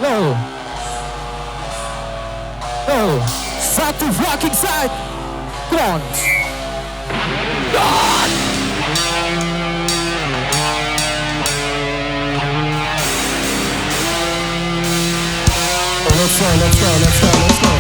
Low. Low. Side to fucking side. Come on. God. Oh, let's go, let's go, let's go, let's go.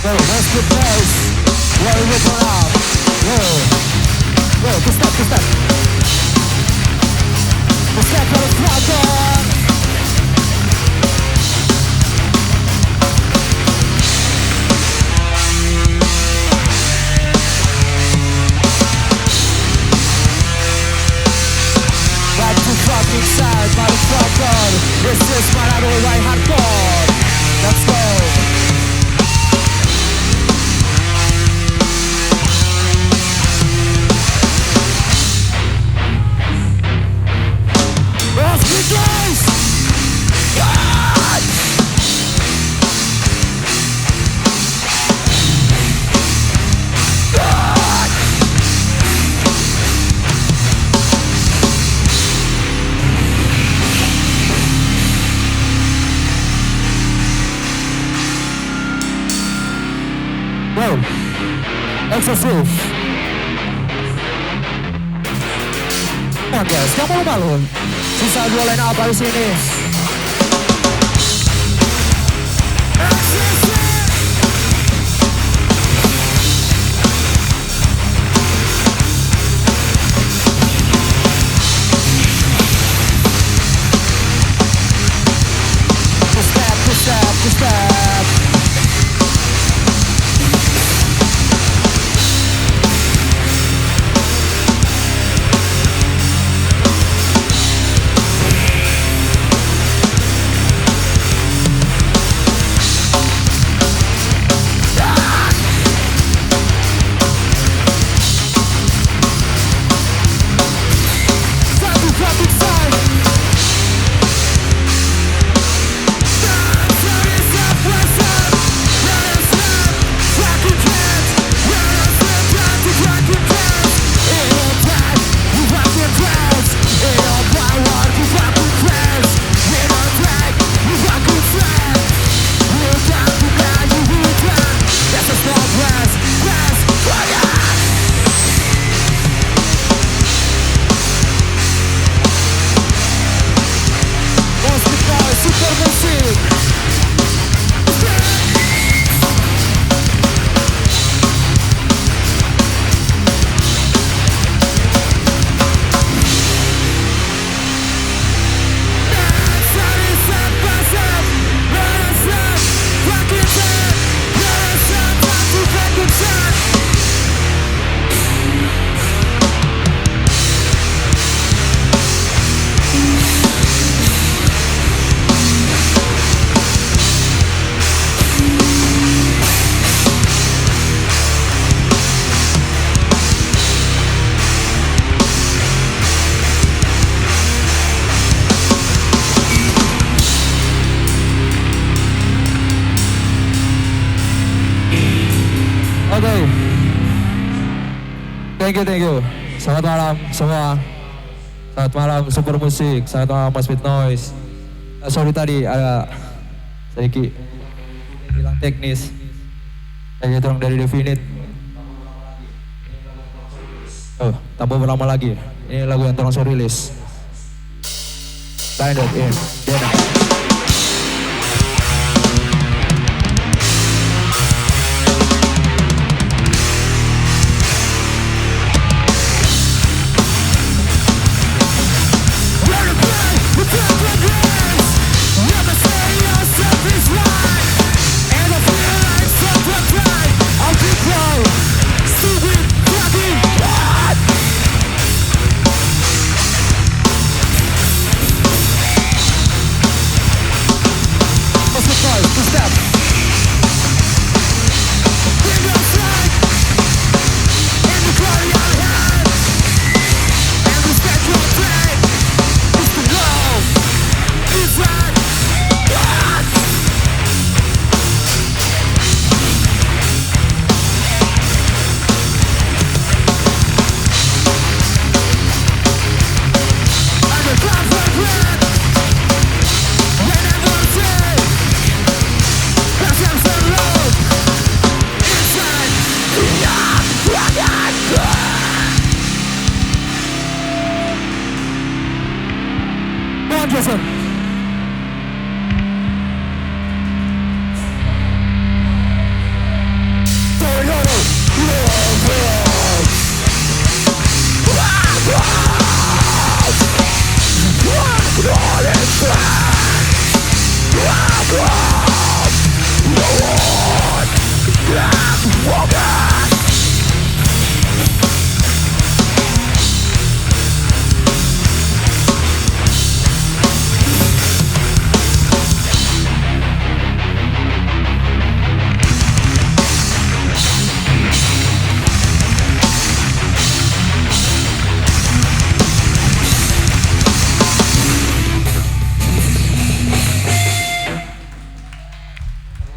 Let's get close. Where we go out. Whoa, good step, good step. Good step on the front door. Back to fucking side by the front door. This is my other right hardcore. Let's go. Excessive. Nah guys, kamu malu. Sisa dua line up di sini. Step. Thank you. Selamat malam semua. Selamat malam Super Musik. Selamat malam Moshpit Noise. Sorry tadi ada sedikit hilang teknis. Saya turun dari Definite. Oh, tambah berlama lagi. Ini lagu yang terlangsung rilis. Blinded in Dena.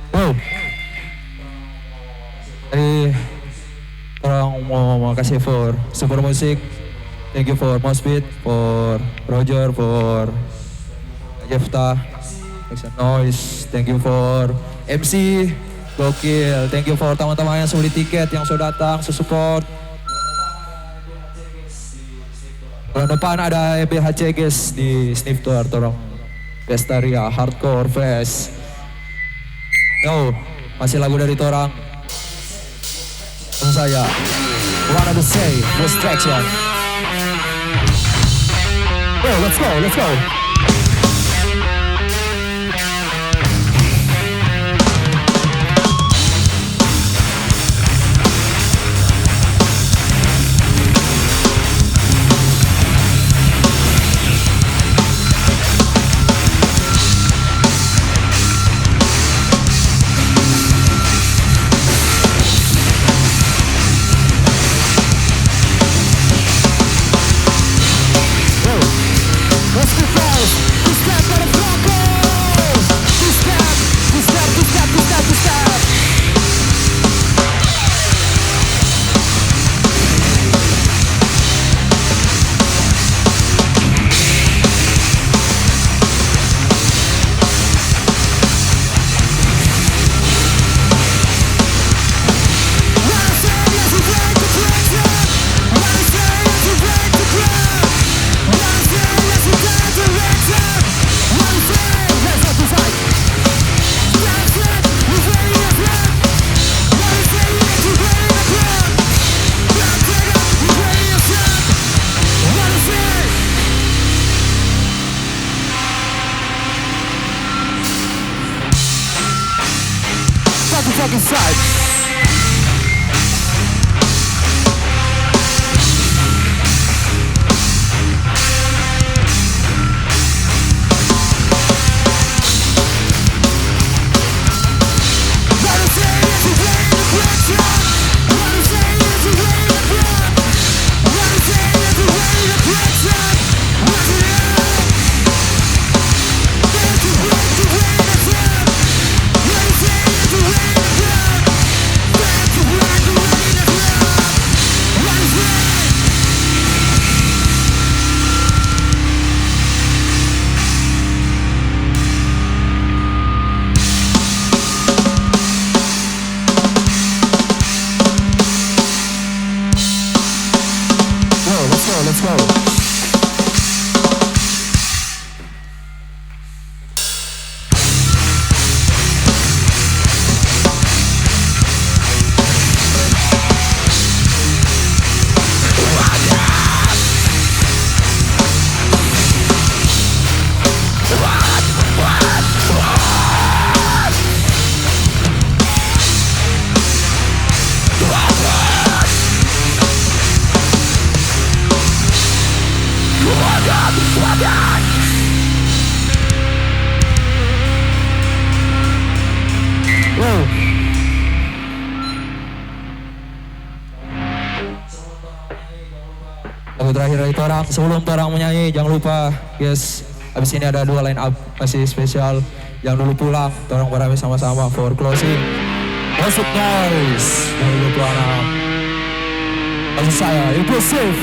Wow. Jadi orang mau makasih for super musik. Thank you for Moshpit, for Roger, for Jefta, Noise. Thank you for MC, gokil. Thank you for teman-teman yang sudah beli tiket, yang sudah datang, support. Bulan depan ada EBHC guys di Snifter, tolong Pestaria Hardcore Fest. Yo, masih lagu dari torang. Dan saya, wanna to say, distraction. Yo, let's go, let's go. Fucking side. Let's go. Lagu terakhir dari torang, sebelum torang menyanyi jangan lupa guys, habis ini ada 2 line up masih spesial. Jangan dulu pulang, torang beramai sama-sama for closing. Masuk noise, jangan dulu pulang. Lagu saya, impulsif.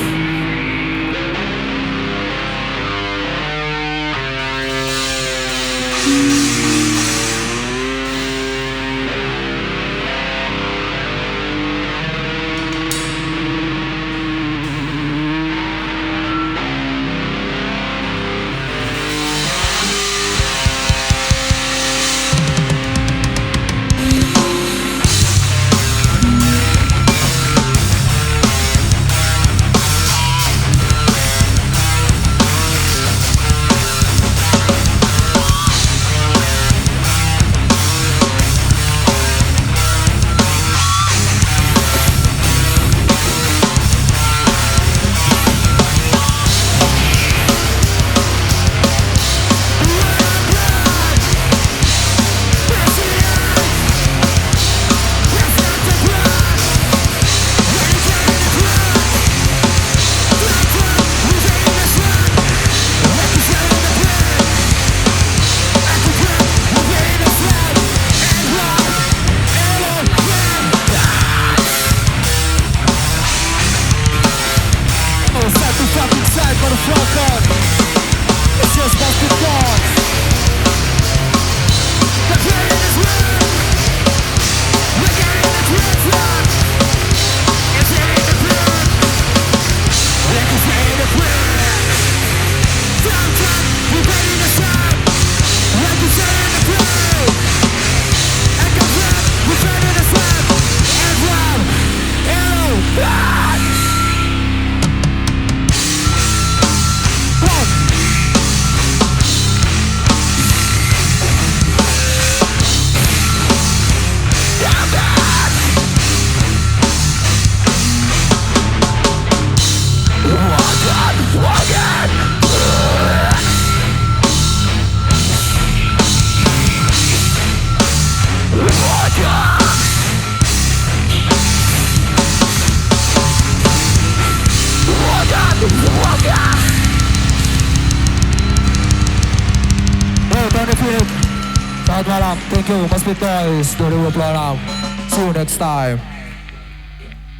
up. Thank you, Moshpit Noise 2026. See you next time.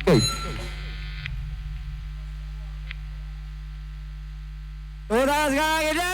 Okay. Udah sekarang ini